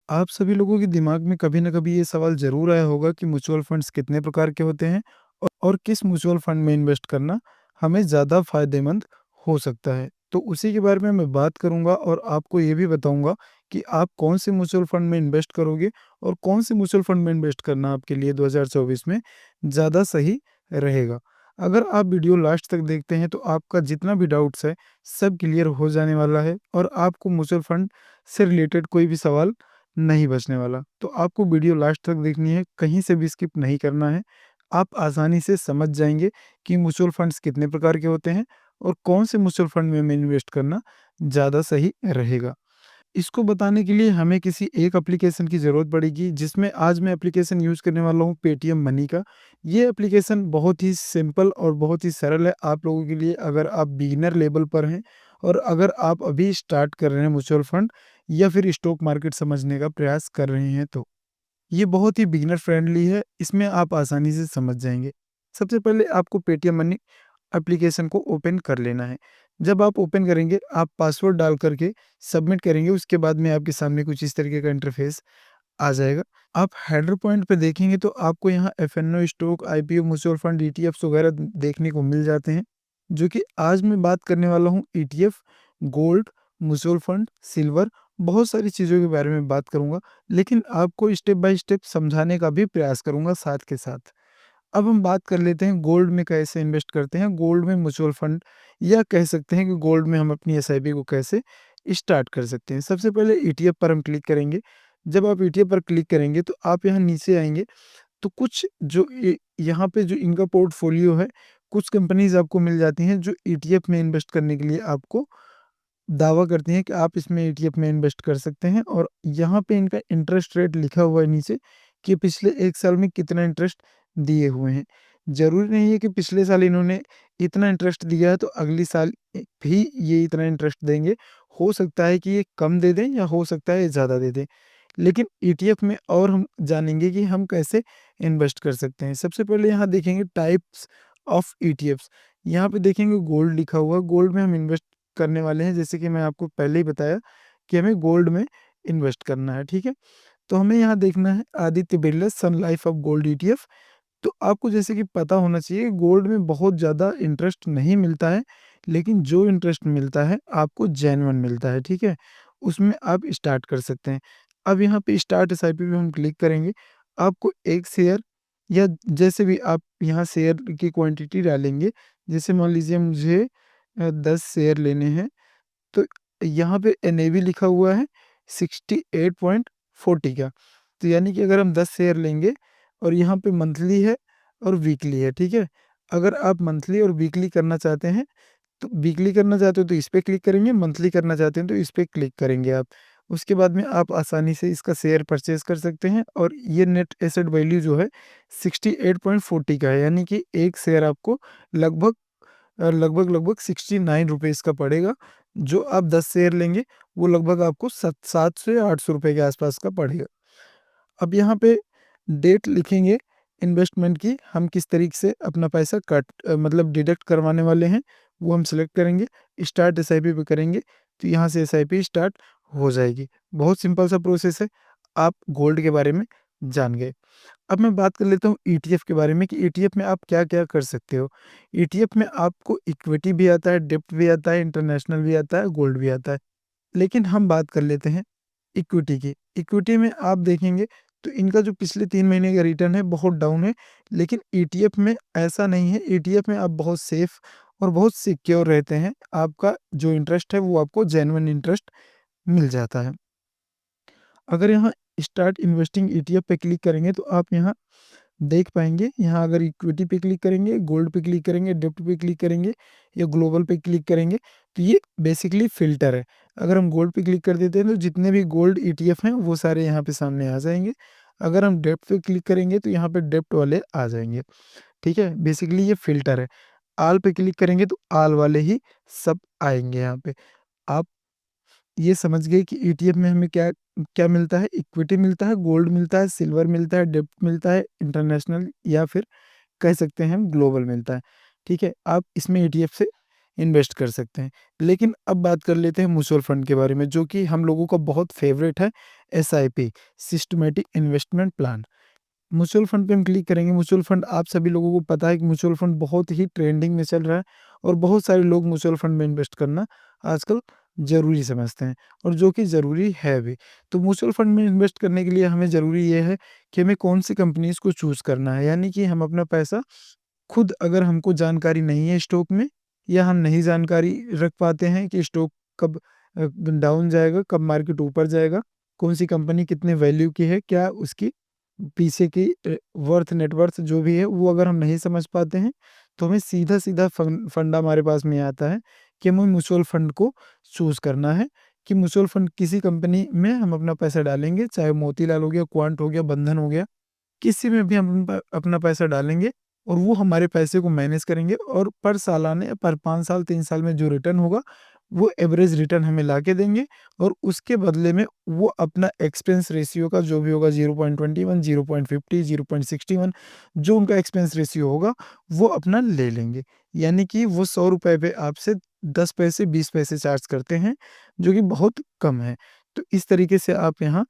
आप सभी लोगों के दिमाग में कभी न कभी ये सवाल ज़रूर आया होगा कि म्यूचुअल फंड्स कितने प्रकार के होते हैं और किस म्यूचुअल फंड में इन्वेस्ट करना हमें ज़्यादा फ़ायदेमंद हो सकता है। तो उसी के बारे में मैं बात करूँगा और आपको ये भी बताऊँगा कि आप कौन से म्यूचुअल फंड में इन्वेस्ट करोगे और कौन से म्यूचुअल फंड में इन्वेस्ट करना आपके लिए 2024 में ज़्यादा सही रहेगा। अगर आप वीडियो लास्ट तक देखते हैं तो आपका जितना भी डाउट्स है सब क्लियर हो जाने वाला है और आपको म्यूचुअल फंड से रिलेटेड कोई भी सवाल नहीं बचने वाला। तो आपको वीडियो लास्ट तक देखनी है, कहीं से भी स्किप नहीं करना है। आप आसानी से समझ जाएँगे कि म्यूचुअल फंड्स कितने प्रकार के होते हैं और कौन से म्यूचुअल फंड में हमें इन्वेस्ट करना ज़्यादा सही रहेगा। इसको बताने के लिए हमें किसी एक एप्लीकेशन की ज़रूरत पड़ेगी, जिसमें आज मैं एप्लीकेशन यूज़ करने वाला हूँ पेटीएम मनी का। ये एप्लीकेशन बहुत ही सिंपल और बहुत ही सरल है आप लोगों के लिए, अगर आप बिगिनर लेवल पर हैं और अगर आप अभी स्टार्ट कर रहे हैं म्यूचुअल फंड या फिर स्टॉक मार्केट समझने का प्रयास कर रहे हैं तो। ये बहुत ही बिगिनर फ्रेंडली है, इसमें आप आसानी से समझ जाएँगे। सबसे पहले आपको पेटीएम मनी एप्लीकेशन को ओपन कर लेना है। जब आप ओपन करेंगे, आप पासवर्ड डाल कर के सबमिट करेंगे, उसके बाद में आपके सामने कुछ इस तरीके का इंटरफेस आ जाएगा। आप हेडर पॉइंट पे देखेंगे तो आपको यहाँ F N O, stock, IPO, mutual fund, ETFs वगैरह देखने को मिल जाते हैं, जो कि आज मैं बात करने वाला हूँ ETF, gold, mutual fund, silver, बहुत सारी चीज़ों के बारे में बात करूँगा, लेकिन आपको स्टेप बाय स्टेप समझाने का भी प्रयास करूँगा साथ के साथ। अब हम बात कर लेते हैं गोल्ड में कैसे इन्वेस्ट करते हैं, गोल्ड में म्यूचुअल फंड या कह सकते हैं कि गोल्ड में हम अपनी एसआईपी को कैसे स्टार्ट कर सकते हैं। सबसे पहले ईटीएफ पर हम क्लिक करेंगे। जब आप ईटीएफ पर क्लिक करेंगे तो आप यहाँ नीचे आएँगे तो कुछ जो यहाँ पे जो इनका पोर्टफोलियो है, कुछ कंपनीज़ आपको मिल जाती हैं जो ईटीएफ में इन्वेस्ट करने के लिए आपको दावा करती हैं कि आप इसमें ईटीएफ में इन्वेस्ट कर सकते हैं और यहाँ पे इनका इंटरेस्ट रेट लिखा हुआ है नीचे कि पिछले 1 साल में कितना इंटरेस्ट दिए हुए हैं। ज़रूरी नहीं है कि पिछले साल इन्होंने इतना इंटरेस्ट दिया है तो अगली साल भी ये इतना इंटरेस्ट देंगे। हो सकता है कि ये कम दे दें या हो सकता है ये ज़्यादा दे दें। लेकिन ईटीएफ में और हम जानेंगे कि हम कैसे इन्वेस्ट कर सकते हैं। सबसे पहले यहाँ देखेंगे टाइप्स ऑफ ईटीएफ्स। यहाँ पे देखेंगे गोल्ड लिखा हुआ है, गोल्ड में हम इन्वेस्ट करने वाले हैं, जैसे कि मैं आपको पहले ही बताया कि हमें गोल्ड में इन्वेस्ट करना है, ठीक है? तो हमें यहाँ देखना है आदित्य बिरला सन लाइफ ऑफ गोल्ड ईटीएफ। तो आपको जैसे कि पता होना चाहिए गोल्ड में बहुत ज़्यादा इंटरेस्ट नहीं मिलता है, लेकिन जो इंटरेस्ट मिलता है आपको जेन्युइन मिलता है, ठीक है? उसमें आप स्टार्ट कर सकते हैं। अब यहाँ पे स्टार्ट एसआईपी पे हम क्लिक करेंगे, आपको 1 शेयर या जैसे भी आप यहाँ शेयर की क्वांटिटी डालेंगे, जैसे मान लीजिए मुझे 10 शेयर लेने हैं, तो यहाँ पे एनएवी लिखा हुआ है 68.40 का। तो यानी कि अगर हम 10 शेयर लेंगे और यहाँ पे मंथली है और वीकली है, ठीक है? अगर आप मंथली और वीकली करना चाहते हैं, तो वीकली करना चाहते हो तो इस पे क्लिक करेंगे, मंथली करना चाहते हैं तो इस पे क्लिक करेंगे आप। उसके बाद में आप आसानी से इसका शेयर परचेज़ कर सकते हैं और ये नेट एसेट वैल्यू जो है 68.40 का है, यानी कि 1 शेयर आपको लगभग लगभग 69 रुपीज़ का पड़ेगा। जो आप 10 शेयर लेंगे, वो लगभग आपको 7 से 800 रुपए के आसपास का पड़ेगा। अब यहाँ पे डेट लिखेंगे इन्वेस्टमेंट की, हम किस तरीके से अपना पैसा मतलब डिडक्ट करवाने वाले हैं, वो हम सेलेक्ट करेंगे। स्टार्ट एसआईपी पे करेंगे, तो यहाँ से एसआईपी स्टार्ट हो जाएगी। बहुत सिंपल सा प्रोसेस है, आप गोल्ड के बारे में जान गए। अब मैं बात कर लेता हूँ ईटीएफ के बारे में कि ईटीएफ में आप क्या-क्या कर सकते हो। ईटीएफ में आपको इक्विटी भी आता है, डेब्ट भी आता है, इंटरनेशनल भी आता है, गोल्ड भी आता है। लेकिन हम बात कर लेते हैं इक्विटी की। इक्विटी में आप देखेंगे तो इनका जो पिछले 3 महीने का रिटर्न है बहुत डाउन है, लेकिन ईटीएफ में ऐसा नहीं है। ईटीएफ में आप बहुत सेफ और बहुत सिक्योर रहते हैं। आपका जो इंटरेस्ट है वो आपको जेन्युइन इंटरेस्ट मिल जाता है। अगर यहाँ स्टार्ट इन्वेस्टिंग ईटीएफ पे क्लिक करेंगे तो आप यहाँ देख पाएँगे, यहाँ अगर इक्विटी पे क्लिक करेंगे, गोल्ड पे क्लिक करेंगे, डेब्ट पे क्लिक करेंगे या ग्लोबल पे क्लिक करेंगे, तो ये बेसिकली फ़िल्टर है। अगर हम गोल्ड पे क्लिक कर देते हैं तो जितने भी गोल्ड ईटीएफ हैं वो सारे यहाँ पे सामने आ जाएँगे। अगर हम डेब्ट पे क्लिक करेंगे तो यहाँ पे डेब्ट वाले आ जाएँगे, ठीक है? बेसिकली ये फ़िल्टर है। ऑल पे क्लिक करेंगे तो ऑल वाले ही सब आएँगे यहाँ पे। आप ये समझ गए कि ईटीएफ में हमें क्या क्या मिलता है, इक्विटी मिलता है, गोल्ड मिलता है, सिल्वर मिलता है, डेब्ट मिलता है, इंटरनेशनल या फिर कह सकते हैं हम ग्लोबल मिलता है। ठीक है? आप इसमें ईटीएफ से इन्वेस्ट कर सकते हैं। लेकिन अब बात कर लेते हैं म्यूचुअल फंड के बारे में, जो कि हम लोगों का बहुत फ़ेवरेट है, SIP, systematic investment plan. Mutual fund पे हम क्लिक करेंगे। म्यूचुअल फंड, आप सभी लोगों को पता है कि म्यूचुअल फंड बहुत ही ट्रेंडिंग में चल रहा है और बहुत सारे लोग म्यूचुअल फंड में इन्वेस्ट करना आजकल ज़रूरी समझते हैं, और जो कि ज़रूरी है भी। तो म्यूचुअल फंड में इन्वेस्ट करने के लिए हमें ज़रूरी ये है कि हमें कौन-सी कंपनीज़ को चूज़ करना है। यानी कि हम अपना पैसा खुद, अगर हमको जानकारी नहीं है स्टॉक में, या हम नहीं जानकारी रख पाते हैं कि स्टॉक कब डाउन जाएगा, कब मार्केट ऊपर जाएगा, कौन-सी कंपनी कितने वैल्यू की है, क्या उसकी पीछे की वर्थ, नेटवर्थ जो भी है, वो अगर हम नहीं समझ पाते हैं, तो हमें सीधा-सीधा फंडा हमारे पास में आता है कि हमें म्यूचुअल फंड को चूज़ करना है, कि म्यूचुअल फंड किसी कंपनी में हम अपना पैसा डालेंगे, चाहे मोतीलाल हो गया, क्वांट हो गया, बंधन हो गया, किसी में भी हम अपना पैसा डालेंगे और वो हमारे पैसे को मैनेज करेंगे, और पर सालाना, पर 5 साल, 3 साल में जो रिटर्न होगा, वो एवरेज रिटर्न हमें लाके देंगे, और उसके बदले में वो अपना एक्सपेंस रेशियो का जो भी होगा 0.21, 0.50, 0.61, जो उनका एक्सपेंस रेशियो होगा, वो अपना ले लेंगे। यानी कि वो ₹100 पे आपसे 10 पैसे, 20 पैसे चार्ज करते हैं, जो कि बहुत कम है। तो इस तरीके से आप यहाँ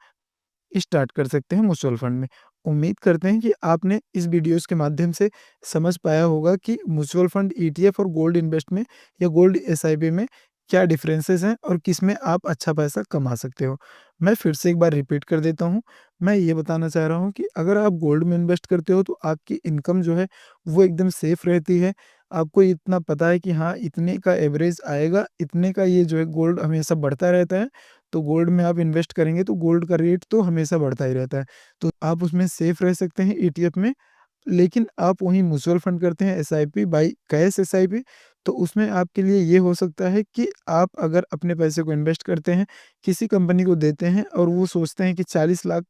स्टार्ट कर सकते हैं म्यूचुअल फंड में। उम्मीद करते हैं कि आपने इस वीडियोज़ के माध्यम से समझ पाया होगा कि म्यूचुअल फंड, ईटीएफ और गोल्ड इन्वेस्ट में, या गोल्ड एसआईपी में क्या डिफरेंसेस हैं और किसमें आप अच्छा पैसा कमा सकते हो। मैं फिर से एक बार रिपीट कर देता हूँ। मैं ये बताना चाह रहा हूँ कि अगर आप गोल्ड में इन्वेस्ट करते हो, तो आपकी इनकम जो है वो एकदम सेफ रहती है। आपको इतना पता है कि हाँ, इतने का एवरेज आएगा, इतने का ये जो है गोल्ड हमेशा बढ़ता रहता है। तो गोल्ड में आप इन्वेस्ट करेंगे तो गोल्ड का रेट तो हमेशा बढ़ता ही रहता है। तो आप उसमें सेफ रह सकते हैं ईटीएफ में। लेकिन आप वहीं म्यूचुअल फंड करते हैं, एसआईपी बाई कैश एसआईपी, तो उसमें आपके लिए ये हो सकता है कि आप अगर अपने पैसे को इन्वेस्ट करते हैं, किसी कंपनी को देते हैं, और वो सोचते हैं कि 40 लाख,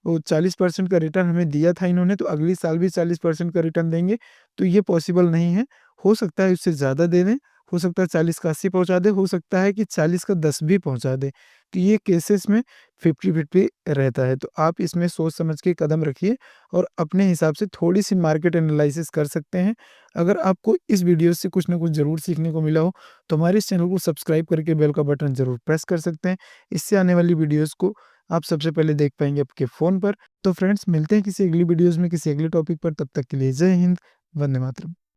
वो 40% का रिटर्न हमें दिया था इन्होंने, तो अगली साल भी 40% का रिटर्न देंगे, तो ये पॉसिबल नहीं है। हो सकता है उससे ज़्यादा दे दें, हो सकता है 40 का 80 पहुँचा दें, हो सकता है कि 40 का 10 भी पहुँचा दें। तो ये केसेस में 50-50 रहता है। तो आप इसमें सोच समझ के कदम रखिए और अपने हिसाब से थोड़ी-सी मार्केट एनालिसिस कर सकते हैं। अगर आपको इस वीडियो से कुछ न कुछ ज़रूर सीखने को मिला हो, तो हमारे इस चैनल को सब्सक्राइब करके बेल का बटन ज़रूर प्रेस कर सकते हैं। इससे आने वाली वीडियोज़ को आप सबसे पहले देख पाएँगे आपके फ़ोन पर। तो फ्रेंड्स, मिलते हैं किसी अगली वीडियोज़ में किसी अगले टॉपिक पर, तब तक के लिए जय हिंद, वंदे मातरम।